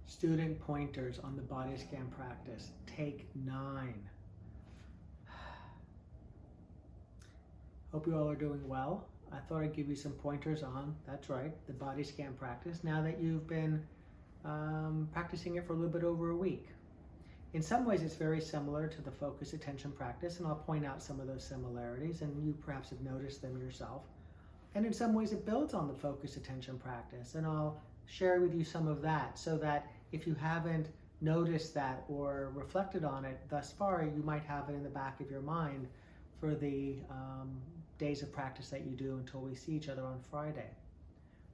Student pointers on the body scan practice. Take 9. Hope you all are doing well. I thought I'd give you some pointers on, that's right, the body scan practice, now that you've been practicing it for a little bit over a week. In some ways it's very similar to the focus attention practice, and I'll point out some of those similarities, and you perhaps have noticed them yourself. And in some ways it builds on the focus attention practice, and I'll share with you some of that so that if you haven't noticed that or reflected on it thus far, you might have it in the back of your mind for the days of practice that you do until we see each other on Friday.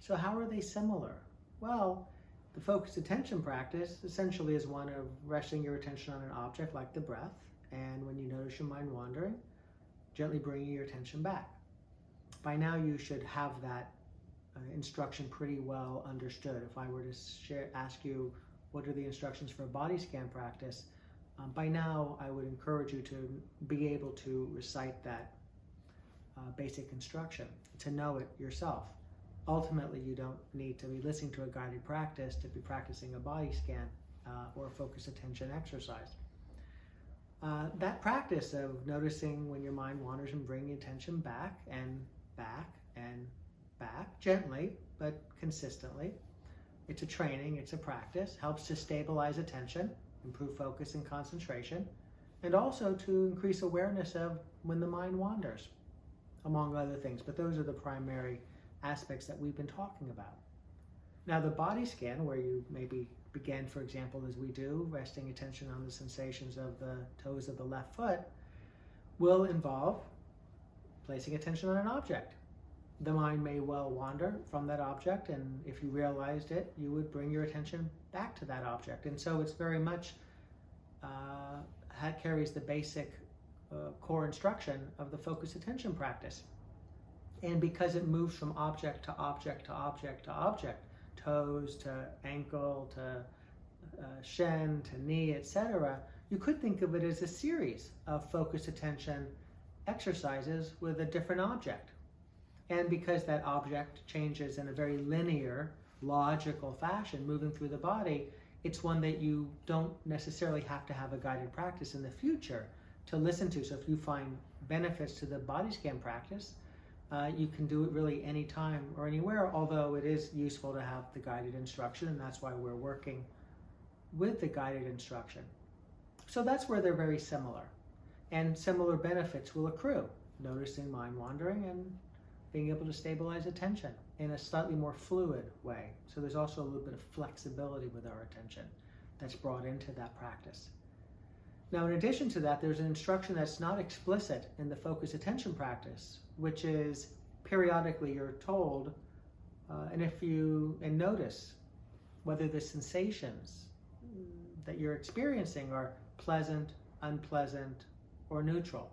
So how are they similar? Well, the focused attention practice essentially is one of resting your attention on an object like the breath, and when you notice your mind wandering, gently bringing your attention back. By now you should have that instruction pretty well understood. If I were to ask you what are the instructions for a body scan practice, by now I would encourage you to be able to recite that basic instruction, to know it yourself. Ultimately, you don't need to be listening to a guided practice to be practicing a body scan or focused attention exercise. That practice of noticing when your mind wanders and bringing attention back and back and back, gently but consistently. It's a training, it's a practice, helps to stabilize attention, improve focus and concentration, and also to increase awareness of when the mind wanders, among other things. But those are the primary aspects that we've been talking about. Now the body scan, where you maybe begin, for example, as we do, resting attention on the sensations of the toes of the left foot, will involve placing attention on an object. The mind may well wander from that object, and if you realized it, you would bring your attention back to that object. And so it's very much carries the basic core instruction of the focused attention practice. And because it moves from object to object to object to object, toes to ankle to shin to knee, etc., you could think of it as a series of focused attention exercises with a different object. And because that object changes in a very linear, logical fashion moving through the body, it's one that you don't necessarily have to have a guided practice in the future to listen to. So if you find benefits to the body scan practice, you can do it really anytime or anywhere, although it is useful to have the guided instruction, and that's why we're working with the guided instruction. So that's where they're very similar, and similar benefits will accrue, noticing mind wandering and being able to stabilize attention in a slightly more fluid way. So there's also a little bit of flexibility with our attention that's brought into that practice. Now, in addition to that, there's an instruction that's not explicit in the focused attention practice, which is periodically you're told, and notice whether the sensations that you're experiencing are pleasant, unpleasant, or neutral.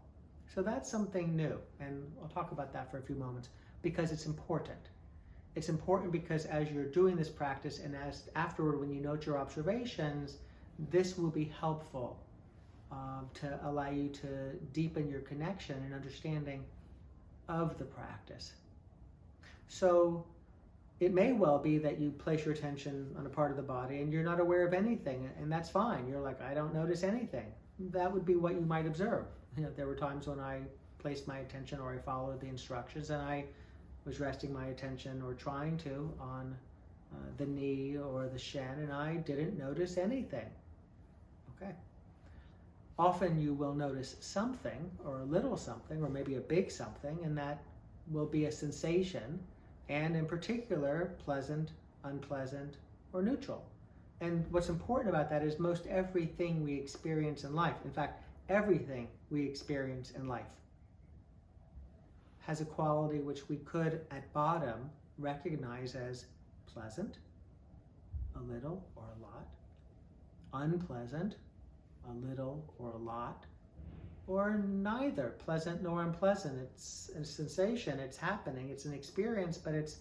So that's something new, and I'll talk about that for a few moments because it's important. It's important because as you're doing this practice and as afterward when you note your observations, this will be helpful to allow you to deepen your connection and understanding of the practice. So it may well be that you place your attention on a part of the body and you're not aware of anything, and that's fine. You're like, I don't notice anything. That would be what you might observe. There were times when I placed my attention or I followed the instructions and I was resting my attention or trying to on the knee or the shin, and I didn't notice anything. Okay. Often you will notice something or a little something or maybe a big something, and that will be a sensation, and in particular pleasant, unpleasant, or neutral. And what's important about that is most everything we experience in life, in fact everything we experience in life, has a quality which we could at bottom recognize as pleasant, a little or a lot, unpleasant, a little or a lot, or neither pleasant nor unpleasant. It's a sensation, it's happening, it's an experience, but it's,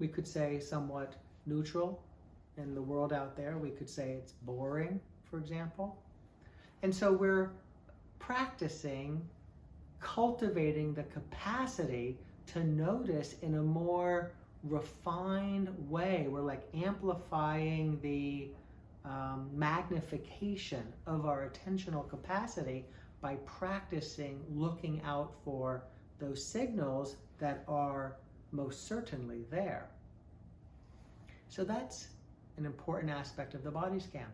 we could say, somewhat neutral in the world out there. We could say it's boring, for example. And so we're practicing cultivating the capacity to notice in a more refined way. We're like amplifying the magnification of our attentional capacity by practicing looking out for those signals that are most certainly there. So that's an important aspect of the body scan.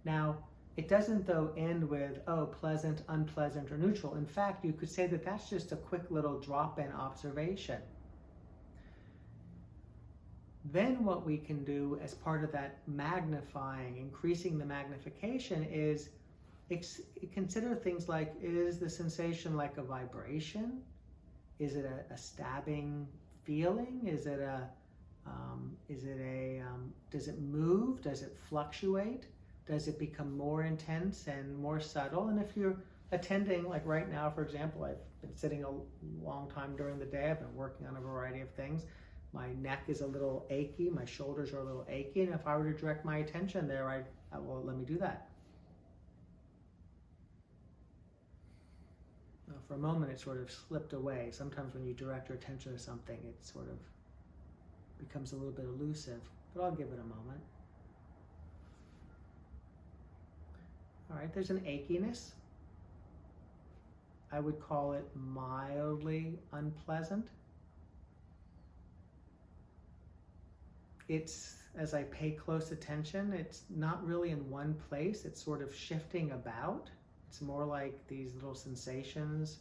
Now, it doesn't though end with, oh, pleasant, unpleasant, or neutral. In fact, you could say that that's just a quick little drop-in observation. Then what we can do as part of that magnifying, increasing the magnification, is consider things like, is the sensation like a vibration? Is it a stabbing feeling? Does it move? Does it fluctuate? Does it become more intense and more subtle? And if you're attending, like right now, for example, I've been sitting a long time during the day. I've been working on a variety of things. My neck is a little achy. My shoulders are a little achy. And if I were to direct my attention there, well, let me do that. Now, for a moment, it sort of slipped away. Sometimes when you direct your attention to something, it sort of becomes a little bit elusive, but I'll give it a moment. All right, there's an achiness. I would call it mildly unpleasant. It's, as I pay close attention, it's not really in one place. It's sort of shifting about. It's more like these little sensations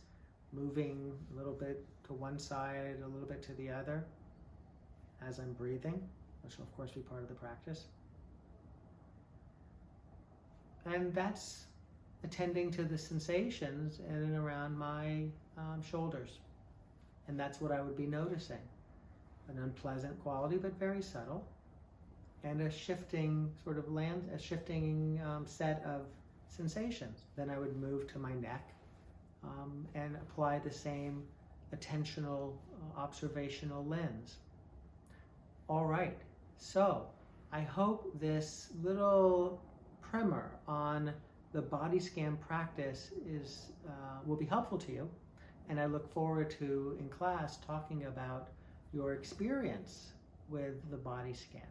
moving a little bit to one side, a little bit to the other as I'm breathing, which will of course be part of the practice. And that's attending to the sensations in and around my shoulders. And that's what I would be noticing. An unpleasant quality, but very subtle. And a shifting sort of set of sensations. Then I would move to my neck and apply the same attentional, observational lens. All right, so I hope this little primer on the body scan practice will be helpful to you, and I look forward to, in class, talking about your experience with the body scan.